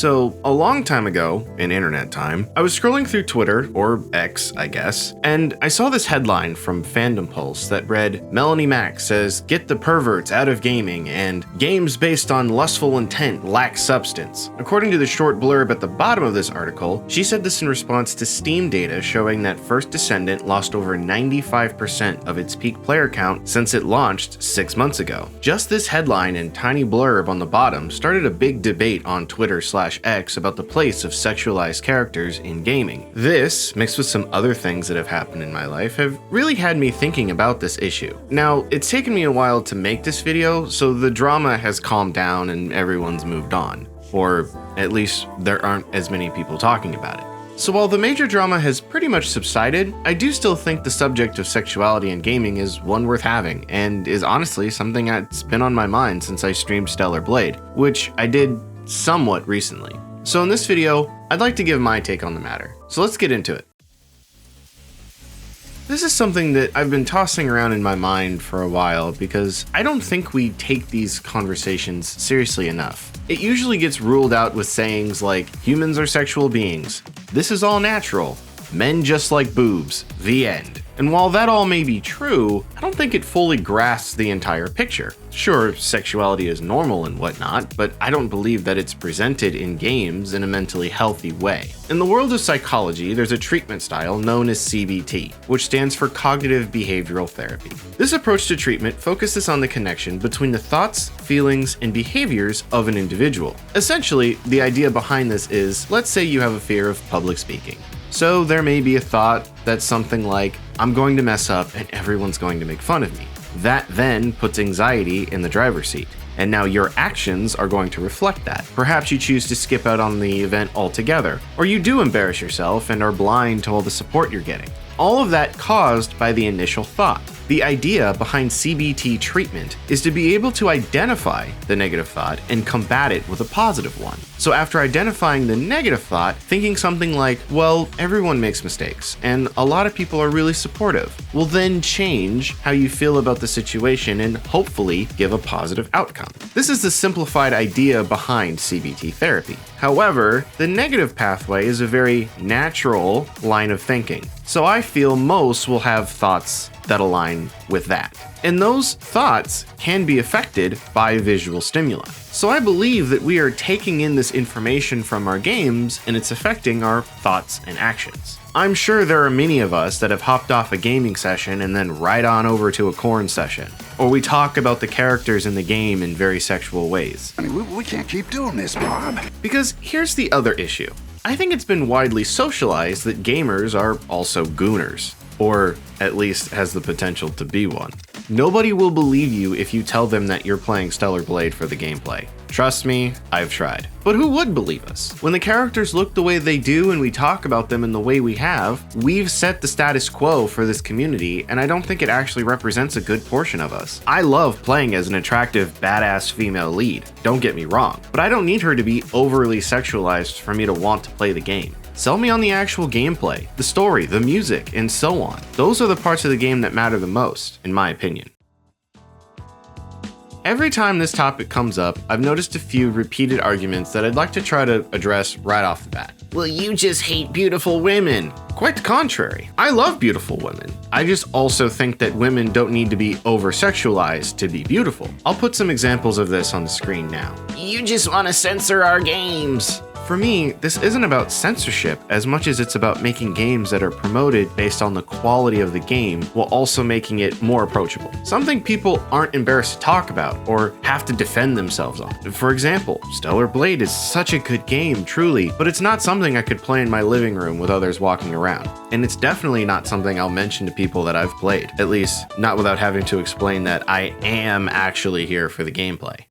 So, a long time ago, in internet time, I was scrolling through Twitter, or X, I guess, and I saw this headline from Fandom Pulse that read, "Melanie Mack says, get the perverts out of gaming," and "games based on lustful intent lack substance." According to the short blurb at the bottom of this article, she said this in response to Steam data showing that First Descendant lost over 95% of its peak player count since it launched 6 months ago. Just this headline and tiny blurb on the bottom started a big debate on Twitter/X about the place of sexualized characters in gaming. This, mixed with some other things that have happened in my life, have really had me thinking about this issue. Now, it's taken me a while to make this video, so the drama has calmed down and everyone's moved on. Or at least there aren't as many people talking about it. So while the major drama has pretty much subsided, I do still think the subject of sexuality in gaming is one worth having, and is honestly something that's been on my mind since I streamed Stellar Blade, which I did somewhat recently. So in this video, I'd like to give my take on the matter. So let's get into it. This is something that I've been tossing around in my mind for a while because I don't think we take these conversations seriously enough. It usually gets ruled out with sayings like, humans are sexual beings, this is all natural, men just like boobs, the end. And while that all may be true, I don't think it fully grasps the entire picture. Sure, sexuality is normal and whatnot, but I don't believe that it's presented in games in a mentally healthy way. In the world of psychology, there's a treatment style known as CBT, which stands for Cognitive Behavioral Therapy. This approach to treatment focuses on the connection between the thoughts, feelings, and behaviors of an individual. Essentially, the idea behind this is, let's say you have a fear of public speaking. So there may be a thought that's something like, I'm going to mess up and everyone's going to make fun of me. That then puts anxiety in the driver's seat. And now your actions are going to reflect that. Perhaps you choose to skip out on the event altogether, or you do embarrass yourself and are blind to all the support you're getting. All of that caused by the initial thought. The idea behind CBT treatment is to be able to identify the negative thought and combat it with a positive one. So after identifying the negative thought, thinking something like, well, everyone makes mistakes, and a lot of people are really supportive, will then change how you feel about the situation and hopefully give a positive outcome. This is the simplified idea behind CBT therapy. However, the negative pathway is a very natural line of thinking. So I feel most will have thoughts that align with that. And those thoughts can be affected by visual stimuli. So I believe that we are taking in this information from our games and it's affecting our thoughts and actions. I'm sure there are many of us that have hopped off a gaming session and then right on over to a corn session. Or we talk about the characters in the game in very sexual ways. We can't keep doing this, Bob. Because here's the other issue. I think it's been widely socialized that gamers are also gooners. Or at least has the potential to be one. Nobody will believe you if you tell them that you're playing Stellar Blade for the gameplay. Trust me, I've tried. But who would believe us? When the characters look the way they do and we talk about them in the way we have, we've set the status quo for this community, and I don't think it actually represents a good portion of us. I love playing as an attractive, badass female lead, don't get me wrong, but I don't need her to be overly sexualized for me to want to play the game. Sell me on the actual gameplay, the story, the music, and so on. Those are the parts of the game that matter the most, in my opinion. Every time this topic comes up, I've noticed a few repeated arguments that I'd like to try to address right off the bat. Well, you just hate beautiful women. Quite the contrary. I love beautiful women. I just also think that women don't need to be over-sexualized to be beautiful. I'll put some examples of this on the screen now. You just want to censor our games. For me, this isn't about censorship as much as it's about making games that are promoted based on the quality of the game while also making it more approachable. Something people aren't embarrassed to talk about or have to defend themselves on. For example, Stellar Blade is such a good game, truly, but it's not something I could play in my living room with others walking around. And it's definitely not something I'll mention to people that I've played, at least not without having to explain that I am actually here for the gameplay.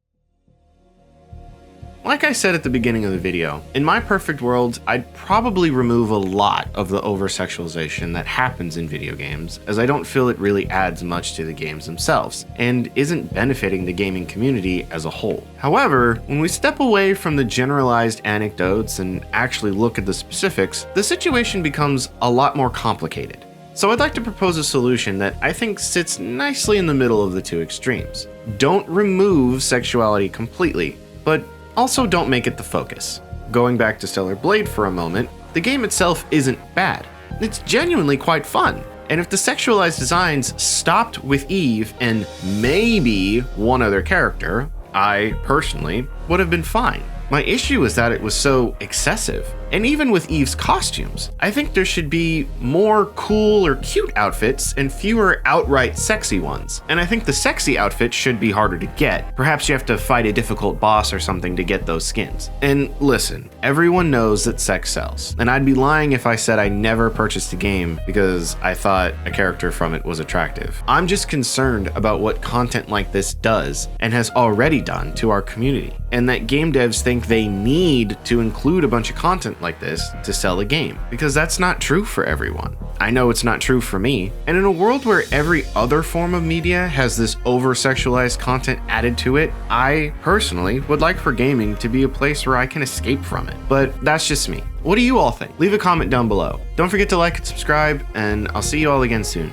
Like I said at the beginning of the video, in my perfect world, I'd probably remove a lot of the over-sexualization that happens in video games, as I don't feel it really adds much to the games themselves, and isn't benefiting the gaming community as a whole. However, when we step away from the generalized anecdotes and actually look at the specifics, the situation becomes a lot more complicated. So I'd like to propose a solution that I think sits nicely in the middle of the two extremes. Don't remove sexuality completely, but also don't make it the focus. Going back to Stellar Blade for a moment, the game itself isn't bad. It's genuinely quite fun. And if the sexualized designs stopped with Eve and maybe one other character, I personally would have been fine. My issue is that it was so excessive. And even with Eve's costumes, I think there should be more cool or cute outfits and fewer outright sexy ones. And I think the sexy outfits should be harder to get. Perhaps you have to fight a difficult boss or something to get those skins. And listen, everyone knows that sex sells. And I'd be lying if I said I never purchased a game because I thought a character from it was attractive. I'm just concerned about what content like this does and has already done to our community. And that game devs think they need to include a bunch of content like this to sell a game, because that's not true for everyone. I know it's not true for me. And in a world where every other form of media has this over-sexualized content added to it, I personally would like for gaming to be a place where I can escape from it. But that's just me. What do you all think? Leave a comment down below. Don't forget to like and subscribe, and I'll see you all again soon.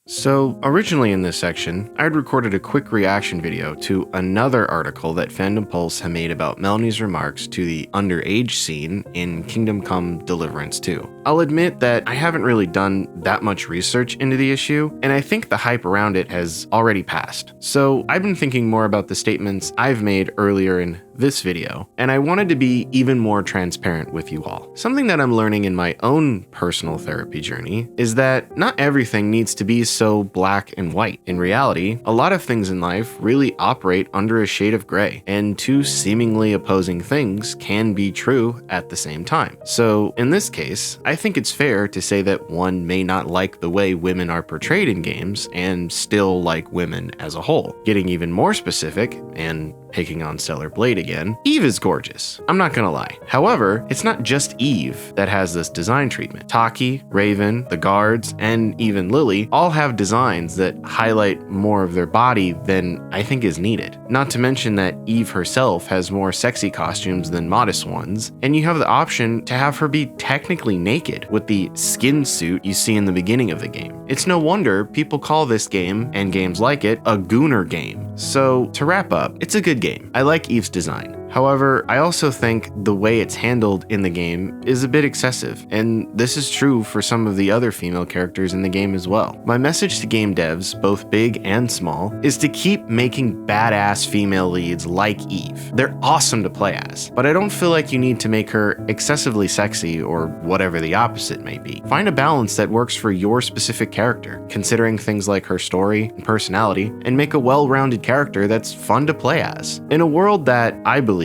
So, originally in this section, I'd recorded a quick reaction video to another article that Fandom Pulse had made about Melanie's remarks to the underage scene in Kingdom Come Deliverance 2. I'll admit that I haven't really done that much research into the issue, and I think the hype around it has already passed. So, I've been thinking more about the statements I've made earlier in this video, and I wanted to be even more transparent with you all. Something that I'm learning in my own personal therapy journey is that not everything needs to be so black and white. In reality, a lot of things in life really operate under a shade of gray, and two seemingly opposing things can be true at the same time. So in this case, I think it's fair to say that one may not like the way women are portrayed in games and still like women as a whole. Getting even more specific, and picking on Stellar Blade again, Eve is gorgeous. I'm not gonna lie. However, it's not just Eve that has this design treatment. Taki, Raven, the guards, and even Lily all have designs that highlight more of their body than I think is needed. Not to mention that Eve herself has more sexy costumes than modest ones, and you have the option to have her be technically naked with the skin suit you see in the beginning of the game. It's no wonder people call this game, and games like it, a gooner game. So to wrap up, it's a good game. I like Eve's design. However, I also think the way it's handled in the game is a bit excessive, and this is true for some of the other female characters in the game as well. My message to game devs, both big and small, is to keep making badass female leads like Eve. They're awesome to play as, but I don't feel like you need to make her excessively sexy or whatever the opposite may be. Find a balance that works for your specific character, considering things like her story and personality, and make a well-rounded character that's fun to play as. In a world that, I believe,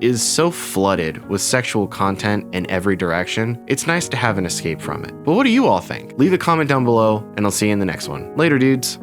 is so flooded with sexual content in every direction, it's nice to have an escape from it. But what do you all think? Leave a comment down below, and I'll see you in the next one. Later, dudes.